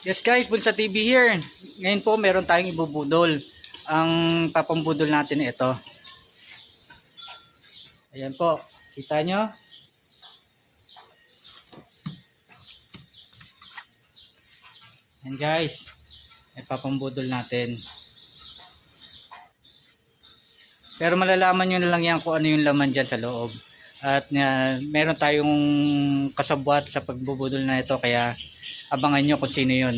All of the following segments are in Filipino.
Yes guys, Bulsa TV here. Ngayon po meron tayong ibubudol. Ang papambudol natin ito. Ayan po, kita nyo? Ayan guys, may papambudol natin. Pero malalaman nyo na lang yan kung ano yung laman dyan sa loob. At meron tayong kasabwat sa pagbubudol na ito, kaya abangan nyo kung sino yun.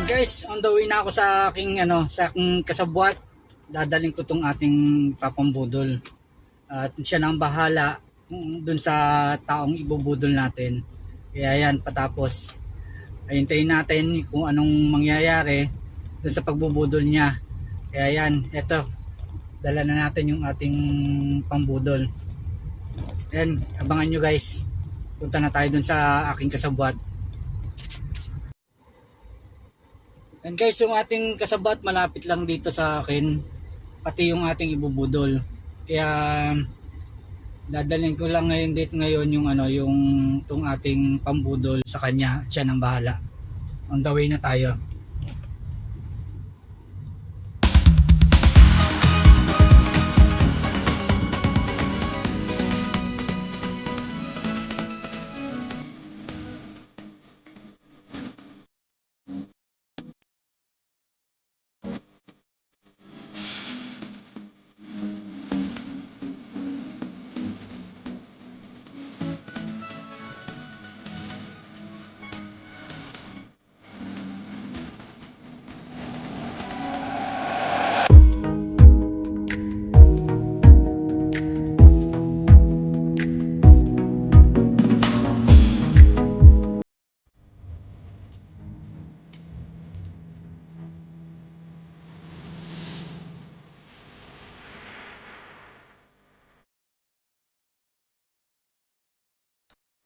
Guys, on the way na ako sa aking kasabwat. Dadaling ko tong ating papambudol. At siya nang bahala dun sa taong ibubudol natin. Kaya yan, patapos ayuntayin natin kung anong mangyayari dun sa pagbubudol niya. Kaya yan, eto, dala na natin yung ating pambudol. Yan, abangan nyo guys. Punta na tayo dun sa aking kasabwat. And guys, yung ating kasabat malapit lang dito sa akin, pati yung ating ibubudol. Kaya dadalhin ko lang ngayon yung tong ating pambudol sa kanya, siya nang bahala. On the way na tayo.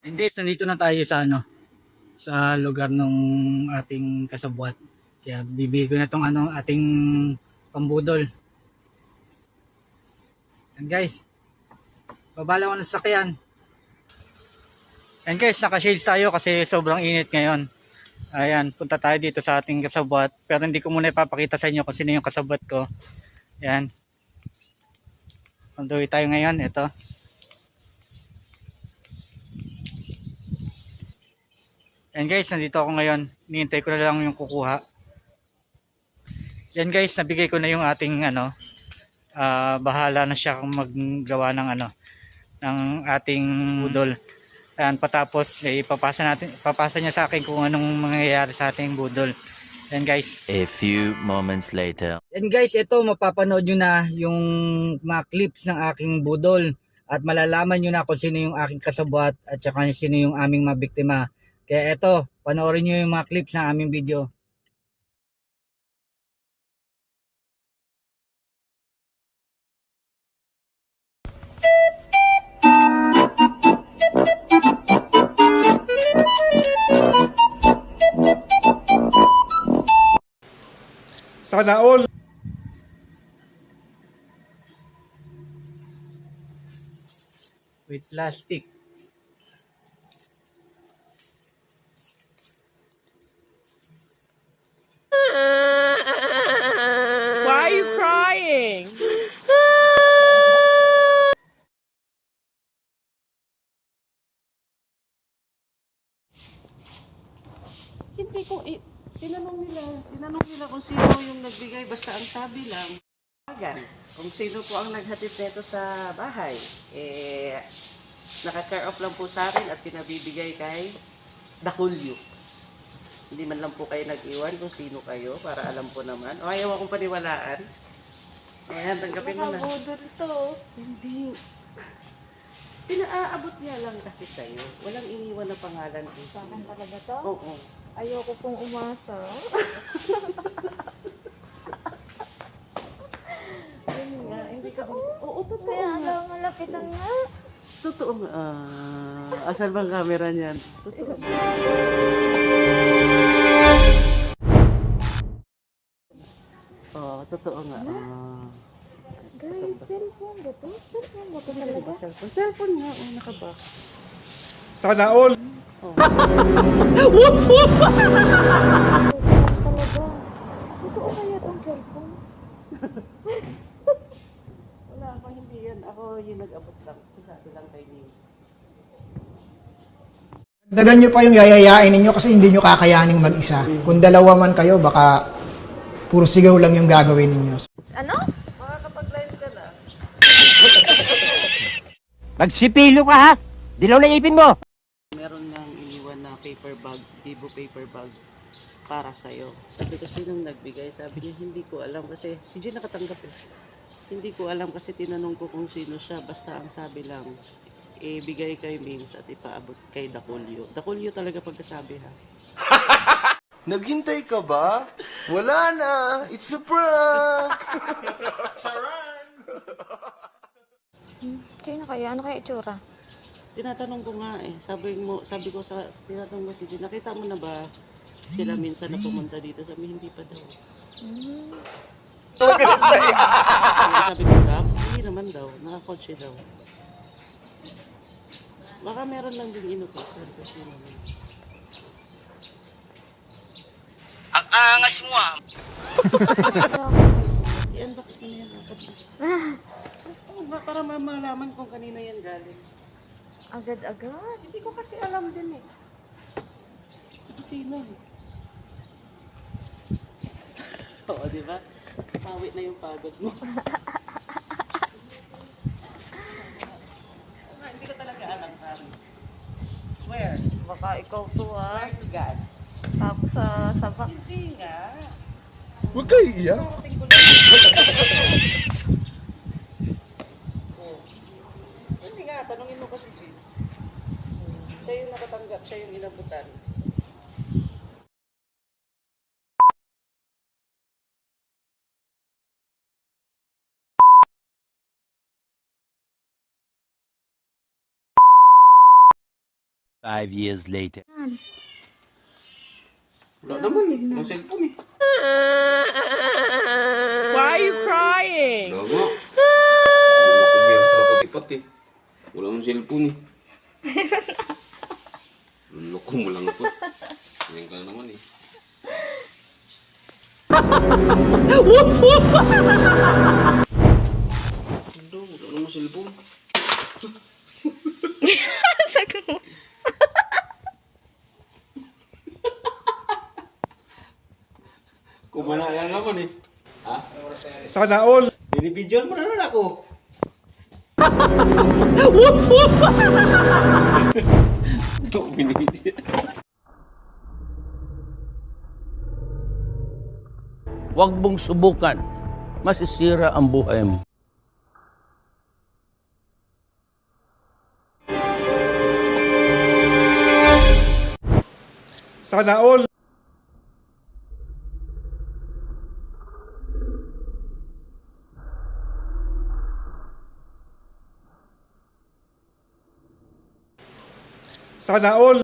And guys, nandito na tayo sa lugar ng ating kasabwat. Kaya bibigay ko na tong ating pambudol. And guys, babala ko ng sasakyan. And guys, naka-shades tayo kasi sobrang init ngayon. Ayan, punta tayo dito sa ating kasabwat. Pero hindi ko muna ipapakita sa inyo kung sino yung kasabwat ko. Ayan. Panduwi tayo ngayon, ito. Ayan guys, nandito ako ngayon. Hinihintay ko na lang yung kukuha. Yan guys, nabigay ko na yung ating bahala na siya kung maggawa ng ng ating budol. Ayan, patapos ipapasa niya sa akin kung anong mangyayari sa ating budol. Yan guys. A few moments later. Yan guys, ito mapapanood nyo na yung mga clips ng aking budol. At malalaman nyo na kung sino yung aking kasabwat at saka sino yung aming mabiktima. Kaya ito, panoorin nyo yung mga clips ng aming video. Sana all. With plastic. Why are you crying? Hindi ko tinanong nila kung sino yung nagbigay, basta ang sabi lang. Kung sino po ang naghatid nito sa bahay, naka-care off lang po sa akin at pinabibigay kay Dakulyo. Hindi man lang po kayo nag-iwan kung sino kayo para alam po naman. O ayaw akong paniwalaan. Ayan, tanggapin mo na. Nakabudol to. Hindi. Pinaaabot niya lang kasi kayo. Walang iniwan na pangalan dito. Sa akin talaga to? Oo. Ayoko pong umasa. Yun nga, hindi ka... Oo, Oo, totoo Kaya nga. lang, malapitan nga. Totoo nga. Asan bang camera niyan? Totoo. Oo, totoo nga. Guys, cellphone ba to? Cellphone ba to Ano talaga? ba cellphone? Cellphone nga. Oh, nakabox. Sana all. Oh. Cellphone talaga. Totoo kaya tong cellphone? Wala ako, hindi yan. Ako yung nag-abot lang. Sasabi lang kay Nils. Dagan nyo pa yung yayayain ninyo kasi hindi nyo kakayaning mag-isa. Kung dalawa man kayo, baka puro sigaw lang yung gagawin ninyo. Ano? Makakapag-live ka na. Magsipilo ka ha! Dilaw na ipin mo! Meron nang iniwan na paper bag, Vivo paper bag para sa'yo. Sabi ko, sinong nagbigay? Sabi niya, hindi ko alam kasi si Jun nakatanggap eh. Hindi ko alam kasi tinanong ko kung sino siya. Basta ang sabi lang, ibigay kay Mings at ipaabot kay Dakulyo. Dakulyo talaga pagkasabi ha. Naghintay ka ba? Wala na! It's a prank! Sino kaya? Ano kaya itsura? Tinatanong ko nga eh. Sabi ko tinatanong ko si Jun, nakita mo na ba sila minsan na pumunta dito? Sabi, hindi pa daw. Sabi ko, Dap, hindi naman daw. Nakakotse daw. Baka meron lang din inutok. Sabi ko, sino naman. I-unbox mo na yan. Dapat. Para mamalaman kung kanino yan galing. Agad-agad. Hindi ko kasi alam din eh. Sino eh. Oo, di ba? Pawit na yung pagod mo. Hindi ko talaga alam, Paris. Swear. Baka ikaw to ah. Swear to God. Tapos sa sabak. Hindi nga. Huwag kayo iiyak. Oh. Hindi nga, tanongin mo kasi Jin. Siya yung nakatanggap, siya yung inabutan. Five years later. Wala naman eh. Ang cellphone eh. Why are you crying? Wala nga. Wala ko meron sa pag-ipat eh. Wala mong cellphone eh. Loko mo lang ito. Ngayon ka na naman eh. Wala namang cellphone. Kumana yan naman eh. Sana all. Binibidyoan mo na naman ako. Binibidyoan. Huwag mong subukan. Masisira ang buhay mo. Sana all. Sana all.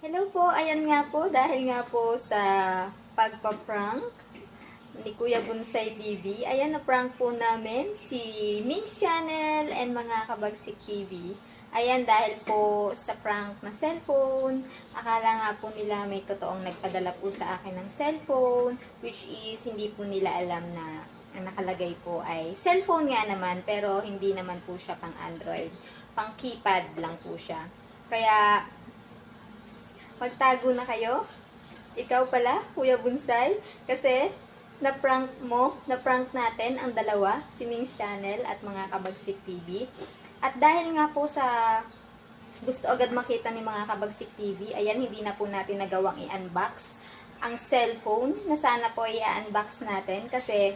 Hello po, ayan nga po, dahil nga po sa pagpa-prank ni Kuya Bonsai TV, ayan na prank po namin si Min's Channel and mga Kabagsik TV. Ayan, dahil po sa prank na cellphone, akala nga po nila may totoong nagpadala po sa akin ng cellphone, which is hindi po nila alam na ang nakalagay po ay cellphone nga naman, pero hindi naman po siya pang Android. Pang keypad lang po siya. Kaya, magtago na kayo. Ikaw pala, Kuya Bunsay, kasi na-prank natin ang dalawa, si Ming's Channel at mga Kabagsik TV. At dahil nga po sa gusto agad makita ni mga Kabagsik TV, ayan, hindi na po natin nagawang i-unbox ang cellphone na sana po i-unbox natin kasi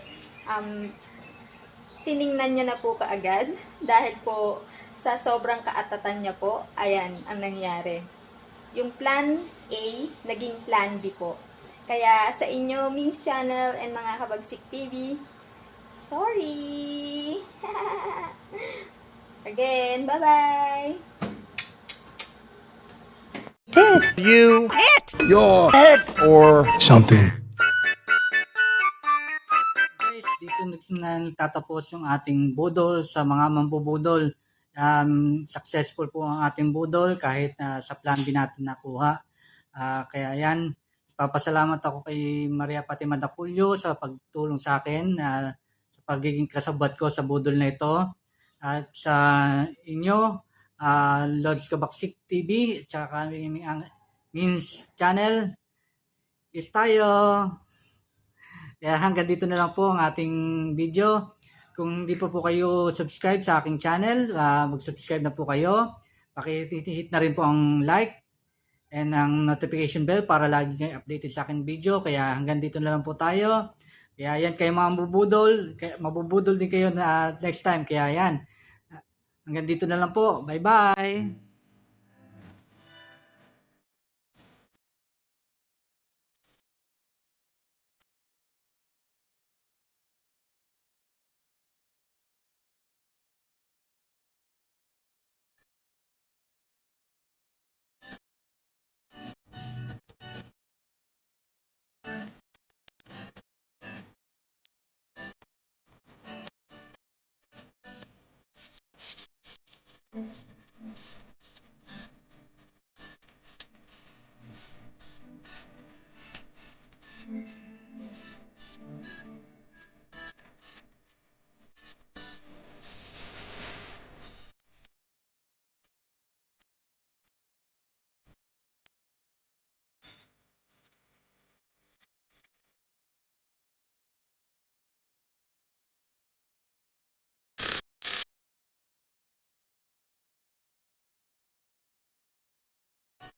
tiningnan niya na po kaagad dahil po sa sobrang kaatatan niya po, ayan ang nangyari. Yung plan A, naging plan B po. Kaya sa inyo, Ming's Channel and mga Kabagsik TV, sorry! Again, bye-bye! You hit your head or something. Guys, dito na tatapos yung ating budol sa mga mambubudol. Successful po ang ating budol kahit sa plan B natin nakuha. Kaya yan, papasalamat ako kay Maria Fatima Daculio sa pagtulong sa akin sa pagiging kasabwat ko sa budol na ito. At sa inyo, Lords Kabagsik TV at saka kami ang Ming's Channel. Peace tayo! Kaya hanggang dito na lang po ang ating video. Kung hindi po kayo subscribe sa aking channel, mag-subscribe na po kayo. Pakihit na rin po ang like and ang notification bell para lagi kayo updated sa aking video. Kaya hanggang dito na lang po tayo. Kaya yan, kayo mga mabubudol din kayo na next time. Kaya yan, hanggang dito na lang po. Bye-bye!